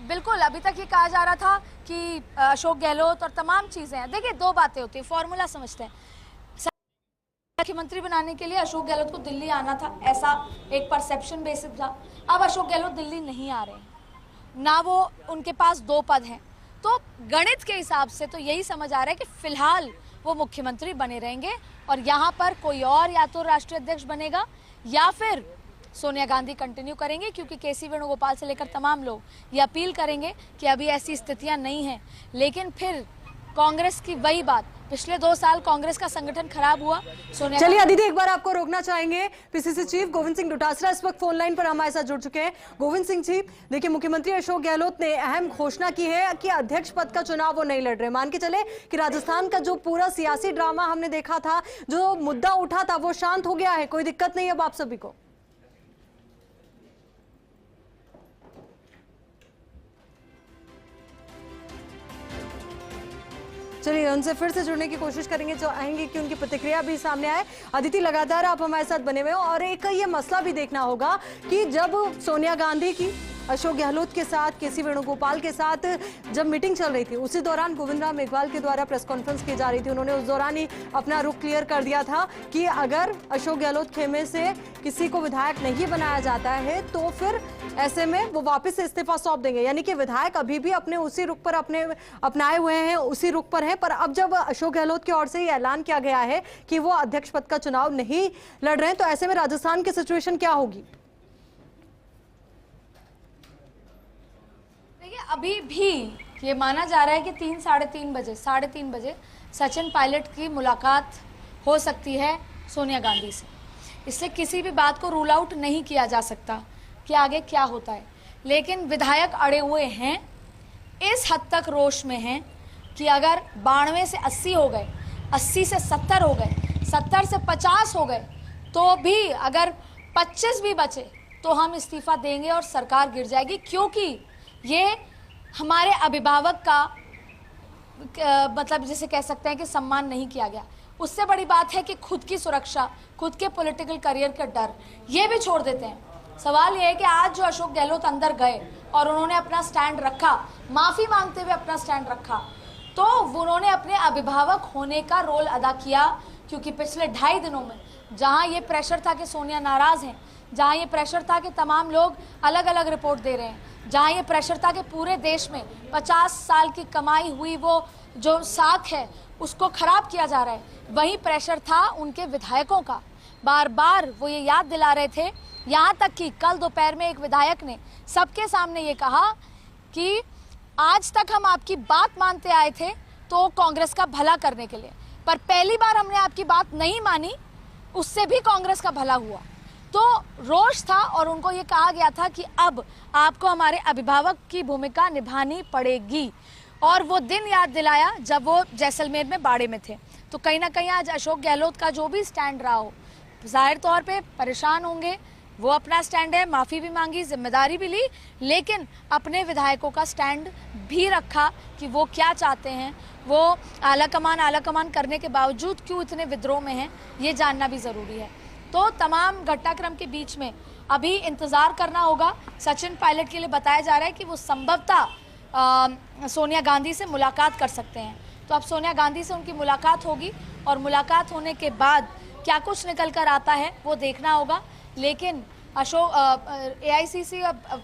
बिल्कुल, अभी तक ये कहा जा रहा था कि अशोक गहलोत और तमाम चीजें हैं। देखिए, 2 बातें होती है, फॉर्मूला समझते हैं। मुख्यमंत्री बनाने के लिए अशोक गहलोत को दिल्ली आना था, ऐसा एक परसेप्शन बेसिस था। अब अशोक गहलोत दिल्ली नहीं आ रहे हैं, ना वो उनके पास 2 पद हैं, तो गणित के हिसाब से तो यही समझ आ रहा है कि फिलहाल वो मुख्यमंत्री बने रहेंगे और यहाँ पर कोई और या तो राष्ट्रीय अध्यक्ष बनेगा या फिर सोनिया गांधी कंटिन्यू करेंगे, क्योंकि केसी वेणुगोपाल से लेकर तमाम लोग ये अपील करेंगे कि अभी ऐसी स्थितियां नहीं हैं। लेकिन फिर कांग्रेस की वही बात, पिछले 2 साल कांग्रेस का संगठन खराब हुआ। चलिए अदिति, एक बार आपको रोकना चाहेंगे। पीसीसी चीफ गोविंद सिंह डोटासरा इस वक्त फोन लाइन पर हमारे साथ जुड़ चुके हैं। गोविंद सिंह जी, देखिए, मुख्यमंत्री अशोक गहलोत ने अहम घोषणा की है कि अध्यक्ष पद का चुनाव वो नहीं लड़ रहे। मान के चले कि राजस्थान का जो पूरा सियासी ड्रामा हमने देखा था, जो मुद्दा उठा था, वो शांत हो गया है, कोई दिक्कत नहीं अब आप सभी को? चलिए उनसे फिर से जुड़ने की कोशिश करेंगे, जो आएंगे कि उनकी प्रतिक्रिया भी सामने आए। अदिति, लगातार आप हमारे साथ बने हुए हो और एक ये मसला भी देखना होगा कि जब सोनिया गांधी की अशोक गहलोत के साथ, केसी वेणुगोपाल के साथ जब मीटिंग चल रही थी, उसी दौरान गोविंद राम मेघवाल के द्वारा प्रेस कॉन्फ्रेंस की जा रही थी। उन्होंने उस दौरान ही अपना रुख क्लियर कर दिया था कि अगर अशोक गहलोत खेमे से किसी को विधायक नहीं बनाया जाता है तो फिर ऐसे में वो वापस से इस्तीफा सौंप देंगे। यानी कि विधायक अभी भी अपने उसी रुख पर अपनाए हुए हैं, उसी रुख पर हैं। पर अब जब अशोक गहलोत की ओर से ये ऐलान किया गया है कि वो अध्यक्ष पद का चुनाव नहीं लड़ रहे हैं, तो ऐसे में राजस्थान की सिचुएशन क्या होगी? देखिए, अभी भी ये माना जा रहा है कि 3-3:30 बजे सचिन पायलट की मुलाकात हो सकती है सोनिया गांधी से। इससे किसी भी बात को रूल आउट नहीं किया जा सकता कि आगे क्या होता है। लेकिन विधायक अड़े हुए हैं, इस हद तक रोष में हैं कि अगर 92 से 80 हो गए, 80 से 70 हो गए, 70 से 50 हो गए, तो भी अगर 25 भी बचे तो हम इस्तीफा देंगे और सरकार गिर जाएगी, क्योंकि ये हमारे अभिभावक का मतलब जिसे कह सकते हैं कि सम्मान नहीं किया गया। उससे बड़ी बात है कि खुद की सुरक्षा, खुद के पॉलिटिकल करियर का डर, ये भी छोड़ देते हैं। सवाल ये है कि आज जो अशोक गहलोत अंदर गए और उन्होंने अपना स्टैंड रखा, माफ़ी मांगते हुए अपना स्टैंड रखा, तो उन्होंने अपने अभिभावक होने का रोल अदा किया, क्योंकि पिछले 2.5 दिनों में जहां ये प्रेशर था कि सोनिया नाराज़ हैं, जहां ये प्रेशर था कि तमाम लोग अलग अलग रिपोर्ट दे रहे हैं, जहां ये प्रेशर था कि पूरे देश में 50 साल की कमाई हुई वो जो साख है उसको खराब किया जा रहा है, वही प्रेशर था उनके विधायकों का। बार बार वो ये याद दिला रहे थे, यहाँ तक कि कल दोपहर में एक विधायक ने सबके सामने ये कहा कि आज तक हम आपकी बात मानते आए थे तो कांग्रेस का भला करने के लिए, पर पहली बार हमने आपकी बात नहीं मानी, उससे भी कांग्रेस का भला हुआ। तो रोष था और उनको ये कहा गया था कि अब आपको हमारे अभिभावक की भूमिका निभानी पड़ेगी, और वो दिन याद दिलाया जब वो जैसलमेर में बाड़े में थे। तो कहीं ना कहीं आज अशोक गहलोत का जो भी स्टैंड रहा हो, जाहिर तौर पे परेशान होंगे, वो अपना स्टैंड है, माफ़ी भी मांगी, जिम्मेदारी भी ली, लेकिन अपने विधायकों का स्टैंड भी रखा कि वो क्या चाहते हैं, वो आला कमान करने के बावजूद क्यों इतने विद्रोह में हैं, ये जानना भी ज़रूरी है। तो तमाम घटनाक्रम के बीच में अभी इंतज़ार करना होगा। सचिन पायलट के लिए बताया जा रहा है कि वो संभवतः सोनिया गांधी से मुलाकात कर सकते हैं। तो अब सोनिया गांधी से उनकी मुलाकात होगी और मुलाकात होने के बाद क्या कुछ निकल कर आता है वो देखना होगा। लेकिन अशोक AICC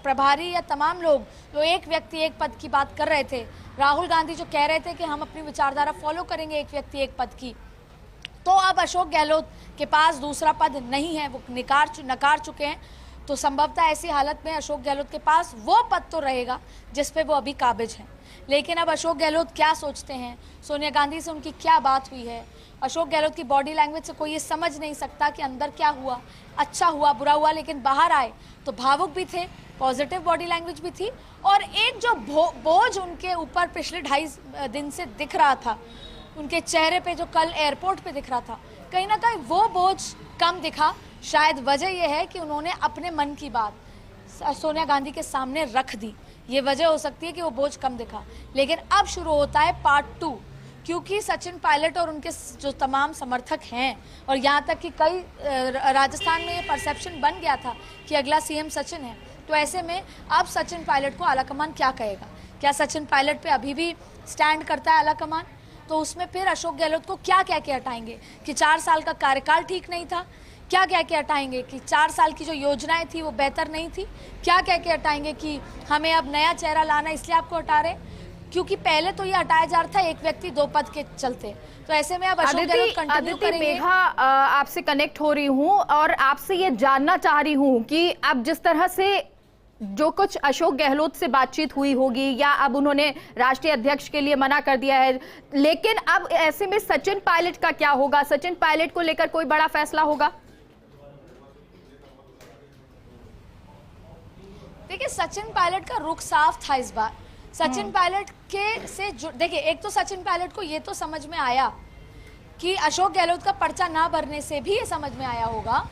प्रभारी या तमाम लोग जो एक व्यक्ति एक पद की बात कर रहे थे, राहुल गांधी जो कह रहे थे कि हम अपनी विचारधारा फॉलो करेंगे एक व्यक्ति एक पद की, तो अब अशोक गहलोत के पास दूसरा पद नहीं है, वो नकार चुके हैं। तो संभवतः ऐसी हालत में अशोक गहलोत के पास वो पद तो रहेगा जिस पे वो अभी काबिज हैं। लेकिन अब अशोक गहलोत क्या सोचते हैं, सोनिया गांधी से उनकी क्या बात हुई है, अशोक गहलोत की बॉडी लैंग्वेज से कोई ये समझ नहीं सकता कि अंदर क्या हुआ, अच्छा हुआ बुरा हुआ, लेकिन बाहर आए तो भावुक भी थे, पॉजिटिव बॉडी लैंग्वेज भी थी, और एक जो बोझ उनके ऊपर पिछले 2.5 दिन से दिख रहा था, उनके चेहरे पे जो कल एयरपोर्ट पे दिख रहा था, कहीं ना कहीं वो बोझ कम दिखा। शायद वजह यह है कि उन्होंने अपने मन की बात सोनिया गांधी के सामने रख दी, ये वजह हो सकती है कि वो बोझ कम दिखा। लेकिन अब शुरू होता है पार्ट 2, क्योंकि सचिन पायलट और उनके जो तमाम समर्थक हैं, और यहाँ तक कि कई राजस्थान में ये परसेप्शन बन गया था कि अगला CM सचिन है, तो ऐसे में अब सचिन पायलट को आलाकमान क्या कहेगा, क्या सचिन पायलट पे अभी भी स्टैंड करता है आलाकमान, तो उसमें फिर अशोक गहलोत को क्या कह के हटाएंगे कि 4 साल का कार्यकाल ठीक नहीं था, क्या कह के हटाएंगे कि 4 साल की जो योजनाएं थी वो बेहतर नहीं थी, क्या कह के हटाएंगे कि हमें अब नया चेहरा लाना इसलिए आपको हटा रहे, क्योंकि पहले तो ये हटाया जा रहा था एक व्यक्ति 2 पद के चलते। तो ऐसे में अब अशोक गहलोत कंटिन्यू करेंगे। मेघा आपसे कनेक्ट हो रही हूँ और आपसे ये जानना चाह रही हूँ कि अब जिस तरह से जो कुछ अशोक गहलोत से बातचीत हुई होगी, या अब उन्होंने राष्ट्रीय अध्यक्ष के लिए मना कर दिया है, लेकिन अब ऐसे में सचिन पायलट का क्या होगा, सचिन पायलट को लेकर कोई बड़ा फैसला होगा? देखिए, सचिन पायलट का रुख साफ था इस बार। सचिन पायलट के से देखिए, एक तो सचिन पायलट को ये तो समझ में आया कि अशोक गहलोत का पर्चा ना भरने से भी ये समझ में आया होगा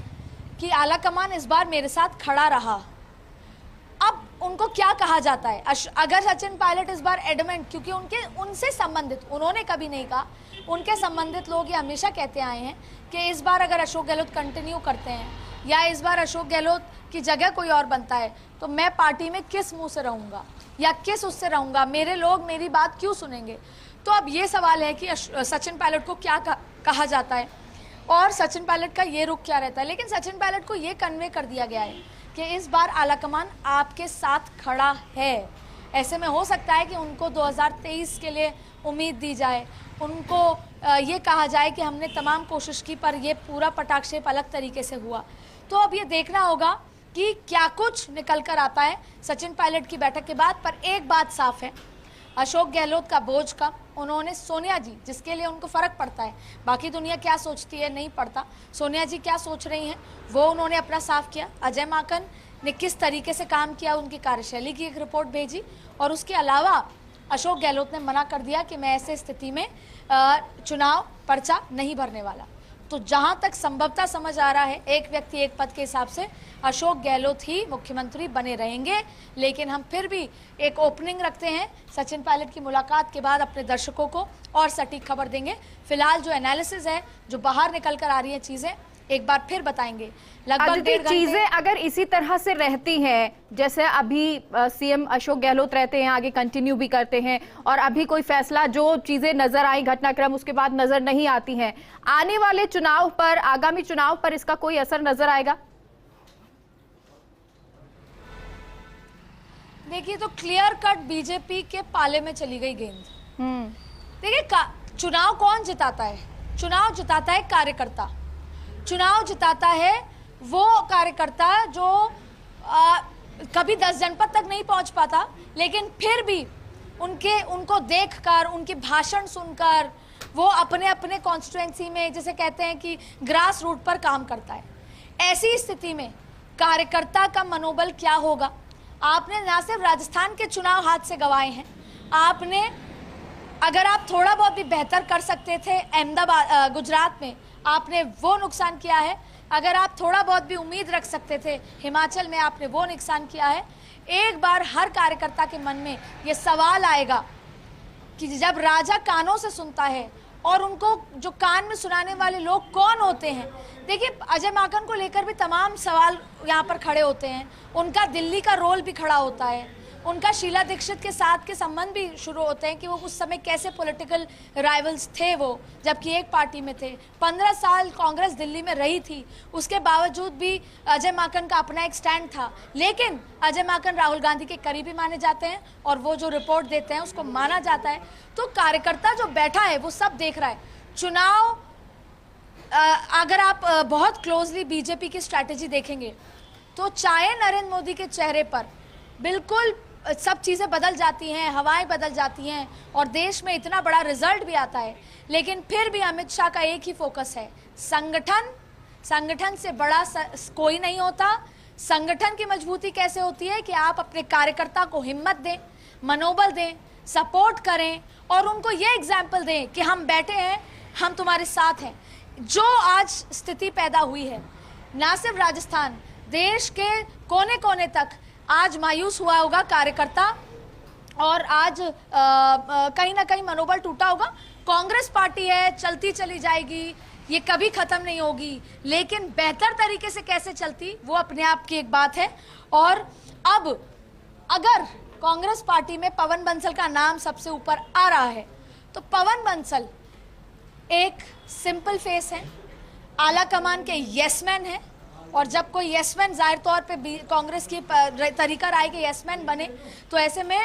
कि आलाकमान इस बार मेरे साथ खड़ा रहा। अब उनको क्या कहा जाता है अगर सचिन पायलट इस बार एडमेंट, क्योंकि उनसे संबंधित, उन्होंने कभी नहीं कहा, उनके संबंधित लोग ये हमेशा कहते आए हैं कि इस बार अगर अशोक गहलोत कंटिन्यू करते हैं या इस बार अशोक गहलोत की जगह कोई और बनता है तो मैं पार्टी में किस मुंह से रहूंगा या किस उससे रहूंगा, मेरे लोग मेरी बात क्यों सुनेंगे। तो अब ये सवाल है कि सचिन पायलट को क्या कहा जाता है और सचिन पायलट का ये रुख क्या रहता है। लेकिन सचिन पायलट को ये कन्वे कर दिया गया है कि इस बार आलाकमान आपके साथ खड़ा है। ऐसे में हो सकता है कि उनको 2023 के लिए उम्मीद दी जाए, उनको ये कहा जाए कि हमने तमाम कोशिश की पर ये पूरा पटाक्षेप अलग तरीके से हुआ। तो अब ये देखना होगा कि क्या कुछ निकल कर आता है सचिन पायलट की बैठक के बाद। पर एक बात साफ है, अशोक गहलोत का बोझ कम, उन्होंने सोनिया जी, जिसके लिए उनको फ़र्क पड़ता है, बाकी दुनिया क्या सोचती है नहीं पड़ता, सोनिया जी क्या सोच रही हैं वो उन्होंने अपना साफ किया। अजय माकन ने किस तरीके से काम किया, उनकी कार्यशैली की एक रिपोर्ट भेजी, और उसके अलावा अशोक गहलोत ने मना कर दिया कि मैं ऐसे स्थिति में चुनाव पर्चा नहीं भरने वाला। तो जहां तक संभवतः समझ आ रहा है, एक व्यक्ति एक पद के हिसाब से अशोक गहलोत ही मुख्यमंत्री बने रहेंगे। लेकिन हम फिर भी एक ओपनिंग रखते हैं, सचिन पायलट की मुलाकात के बाद अपने दर्शकों को और सटीक खबर देंगे। फिलहाल जो एनालिसिस है, जो बाहर निकल कर आ रही है चीजें, एक बार फिर बताएंगे। लगभग 1.5 घंटे चीजें अगर इसी तरह से रहती हैं, जैसे अभी सीएम अशोक गहलोत रहते हैं, आगे कंटिन्यू भी करते हैं, और अभी कोई फैसला, जो चीजें नजर आई घटनाक्रम उसके बाद नजर नहीं आती हैं, आने वाले चुनाव पर, आगामी चुनाव पर इसका कोई असर नजर आएगा? देखिए, तो क्लियर कट बीजेपी के पाले में चली गई गेंद। देखिए, चुनाव कौन जिताता है? चुनाव जिताता है कार्यकर्ता। चुनाव जिताता है वो कार्यकर्ता जो कभी 10 जनपद तक नहीं पहुंच पाता, लेकिन फिर भी उनको देखकर, उनके भाषण सुनकर वो अपने अपने कॉन्स्टिट्यूएंसी में, जैसे कहते हैं कि ग्रास रूट पर काम करता है। ऐसी स्थिति में कार्यकर्ता का मनोबल क्या होगा? आपने ना सिर्फ राजस्थान के चुनाव हाथ से गंवाए हैं, आपने, अगर आप थोड़ा बहुत भी बेहतर कर सकते थे अहमदाबाद, गुजरात में, आपने वो नुकसान किया है। अगर आप थोड़ा बहुत भी उम्मीद रख सकते थे हिमाचल में, आपने वो नुकसान किया है। एक बार हर कार्यकर्ता के मन में ये सवाल आएगा कि जब राजा कानों से सुनता है, और उनको जो कान में सुनाने वाले लोग कौन होते हैं? देखिए, अजय माकन को लेकर भी तमाम सवाल यहाँ पर खड़े होते हैं। उनका दिल्ली का रोल भी खड़ा होता है, उनका शीला दीक्षित के साथ के संबंध भी शुरू होते हैं कि वो उस समय कैसे पॉलिटिकल राइवल्स थे वो, जबकि एक पार्टी में थे। 15 साल कांग्रेस दिल्ली में रही थी, उसके बावजूद भी अजय माकन का अपना एक स्टैंड था। लेकिन अजय माकन राहुल गांधी के करीबी माने जाते हैं, और वो जो रिपोर्ट देते हैं उसको माना जाता है। तो कार्यकर्ता जो बैठा है वो सब देख रहा है। चुनाव, अगर आप बहुत क्लोजली बीजेपी की स्ट्रैटेजी देखेंगे, तो चाहे नरेंद्र मोदी के चेहरे पर बिल्कुल सब चीज़ें बदल जाती हैं, हवाएं बदल जाती हैं, और देश में इतना बड़ा रिजल्ट भी आता है, लेकिन फिर भी अमित शाह का एक ही फोकस है, संगठन। संगठन से बड़ा कोई नहीं होता। संगठन की मजबूती कैसे होती है कि आप अपने कार्यकर्ता को हिम्मत दें, मनोबल दें, सपोर्ट करें, और उनको ये एग्जाम्पल दें कि हम बैठे हैं, हम तुम्हारे साथ हैं। जो आज स्थिति पैदा हुई है, ना सिर्फ राजस्थान, देश के कोने कोने तक आज मायूस हुआ होगा कार्यकर्ता, और आज कहीं ना कहीं मनोबल टूटा होगा। कांग्रेस पार्टी है, चलती चली जाएगी, ये कभी खत्म नहीं होगी, लेकिन बेहतर तरीके से कैसे चलती वो अपने आप की एक बात है। और अब अगर कांग्रेस पार्टी में पवन बंसल का नाम सबसे ऊपर आ रहा है, तो पवन बंसल एक सिंपल फेस है, आला कमान के यसमैन है, और जब कोई यसमैन जाहिर तौर पे कांग्रेस की तरीका राय के यसमैन बने, तो ऐसे में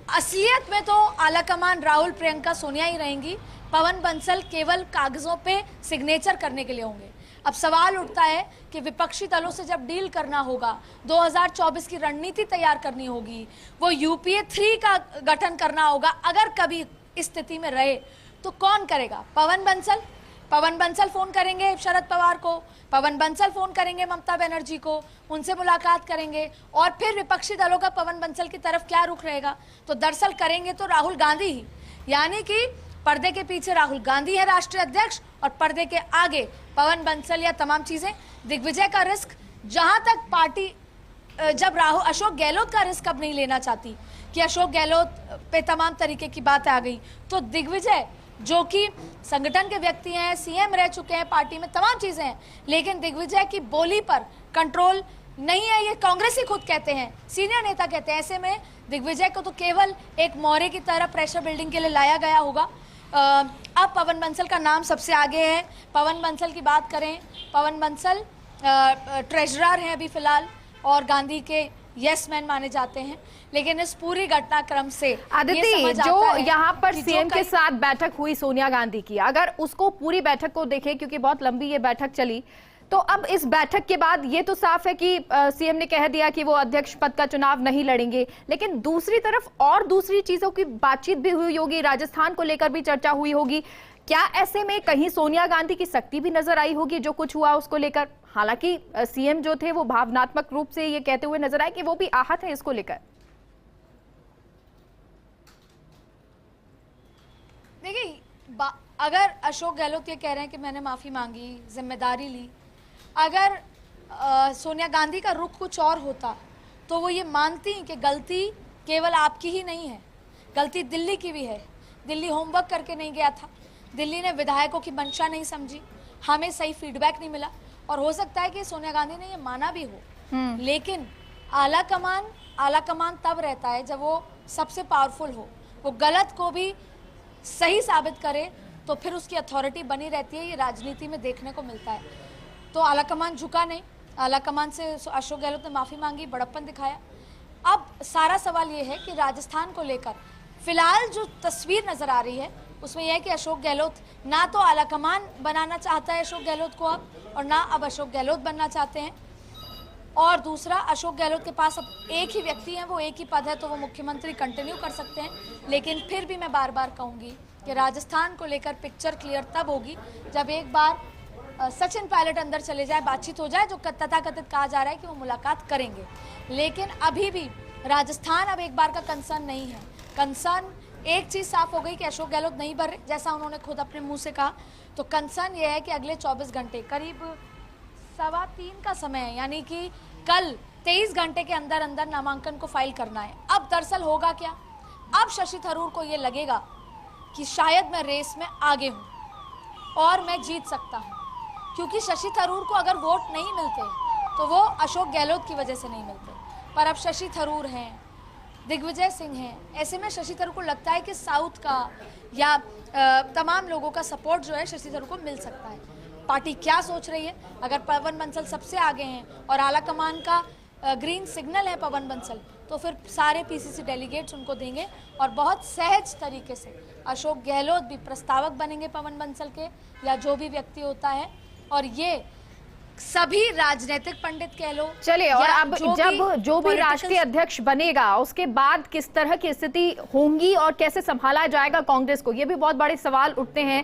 असलियत में तो आला कमान राहुल, प्रियंका, सोनिया ही रहेंगी। पवन बंसल केवल कागजों पे सिग्नेचर करने के लिए होंगे। अब सवाल उठता है कि विपक्षी दलों से जब डील करना होगा, 2024 की रणनीति तैयार करनी होगी, वो यूपीए 3 का गठन करना होगा, अगर कभी इस स्थिति में रहे तो कौन करेगा? पवन बंसल। पवन बंसल फोन करेंगे शरद पवार को, पवन बंसल फोन करेंगे ममता बनर्जी को, उनसे मुलाकात करेंगे, और फिर विपक्षी दलों का पवन बंसल की तरफ क्या रुख रहेगा? तो दरअसल करेंगे तो राहुल गांधी ही, यानी कि पर्दे के पीछे राहुल गांधी है राष्ट्रीय अध्यक्ष, और पर्दे के आगे पवन बंसल या तमाम चीजें। दिग्विजय का रिस्क, जहां तक पार्टी, जब अशोक गहलोत का रिस्क अब नहीं लेना चाहती कि अशोक गहलोत पे तमाम तरीके की बात आ गई, तो दिग्विजय जो कि संगठन के व्यक्ति हैं, सीएम रह चुके हैं, पार्टी में तमाम चीजें हैं, लेकिन दिग्विजय की बोली पर कंट्रोल नहीं है, ये कांग्रेस ही खुद कहते हैं, सीनियर नेता कहते हैं। ऐसे में दिग्विजय को तो केवल एक मोहरे की तरह प्रेशर बिल्डिंग के लिए लाया गया होगा। अब पवन बंसल का नाम सबसे आगे है। पवन बंसल की बात करें, पवन बंसल ट्रेजरर हैं अभी फिलहाल, और गांधी के यस मैन माने जाते हैं। लेकिन इस पूरी घटनाक्रम से आदित्य, जो यहाँ पर सीएम के साथ बैठक हुई सोनिया गांधी की, अगर उसको पूरी बैठक को देखें, क्योंकि बहुत लंबी ये बैठक चली, तो अब इस बैठक के बाद ये तो साफ है कि सीएम ने कह दिया कि वो अध्यक्ष पद का चुनाव नहीं लड़ेंगे, लेकिन दूसरी तरफ और दूसरी चीजों की बातचीत भी हुई होगी, राजस्थान को लेकर भी चर्चा हुई होगी। क्या ऐसे में कहीं सोनिया गांधी की सख्ती भी नजर आई होगी जो कुछ हुआ उसको लेकर? हालांकि सीएम जो थे वो भावनात्मक रूप से ये कहते हुए नजर आए कि वो भी आहत है इसको लेकर। देखिए, अगर अशोक गहलोत ये कह रहे हैं कि मैंने माफ़ी मांगी, जिम्मेदारी ली, अगर सोनिया गांधी का रुख कुछ और होता तो वो ये मानती कि गलती केवल आपकी ही नहीं है, गलती दिल्ली की भी है। दिल्ली होमवर्क करके नहीं गया था, दिल्ली ने विधायकों की मंशा नहीं समझी, हमें सही फीडबैक नहीं मिला, और हो सकता है कि सोनिया गांधी ने ये माना भी हो। लेकिन आला कमान तब रहता है जब वो सबसे पावरफुल हो, वो गलत को भी सही साबित करे तो फिर उसकी अथॉरिटी बनी रहती है। ये राजनीति में देखने को मिलता है। तो आला कमान झुका नहीं, आला कमान से अशोक गहलोत ने माफ़ी मांगी, बड़प्पन दिखाया। अब सारा सवाल ये है कि राजस्थान को लेकर फिलहाल जो तस्वीर नज़र आ रही है उसमें यह है कि अशोक गहलोत ना तो आला कमान बनाना चाहता है अशोक गहलोत को अब, और ना अब अशोक गहलोत बनना चाहते हैं। और दूसरा, अशोक गहलोत के पास अब एक ही व्यक्ति है, वो एक ही पद है, तो वो मुख्यमंत्री कंटिन्यू कर सकते हैं। लेकिन फिर भी मैं बार बार कहूँगी कि राजस्थान को लेकर पिक्चर क्लियर तब होगी जब एक बार सचिन पायलट अंदर चले जाए, बातचीत हो जाए, जो तथाकथित कहा जा रहा है कि वो मुलाकात करेंगे। लेकिन अभी भी राजस्थान अब एक बार का कंसर्न नहीं है। कंसर्न एक चीज़ साफ हो गई कि अशोक गहलोत नहीं भर रहे, जैसा उन्होंने खुद अपने मुंह से कहा। तो कंसर्न ये है कि अगले 24 घंटे, करीब 2:15 का समय है, यानी कि कल 23 घंटे के अंदर अंदर नामांकन को फाइल करना है। अब दरअसल होगा क्या, अब शशि थरूर को ये लगेगा कि शायद मैं रेस में आगे हूँ और मैं जीत सकता हूँ, क्योंकि शशि थरूर को अगर वोट नहीं मिलते तो वो अशोक गहलोत की वजह से नहीं मिलते। पर अब शशि थरूर हैं, दिग्विजय सिंह हैं, ऐसे में शशि थरूर को लगता है कि साउथ का या तमाम लोगों का सपोर्ट जो है शशि थरूर को मिल सकता है। पार्टी क्या सोच रही है, अगर पवन बंसल सबसे आगे हैं और आला कमान का ग्रीन सिग्नल है पवन बंसल, तो फिर सारे पीसीसी डेलीगेट्स उनको देंगे और बहुत सहज तरीके से अशोक गहलोत भी प्रस्तावक बनेंगे पवन बंसल के, या जो भी व्यक्ति होता है। और ये सभी राजनीतिक पंडित कह लो, चलिए, और अब जब जो भी political राष्ट्रीय अध्यक्ष बनेगा उसके बाद किस तरह की स्थिति होंगी और कैसे संभाला जाएगा कांग्रेस को, ये भी बहुत बड़े सवाल उठते हैं।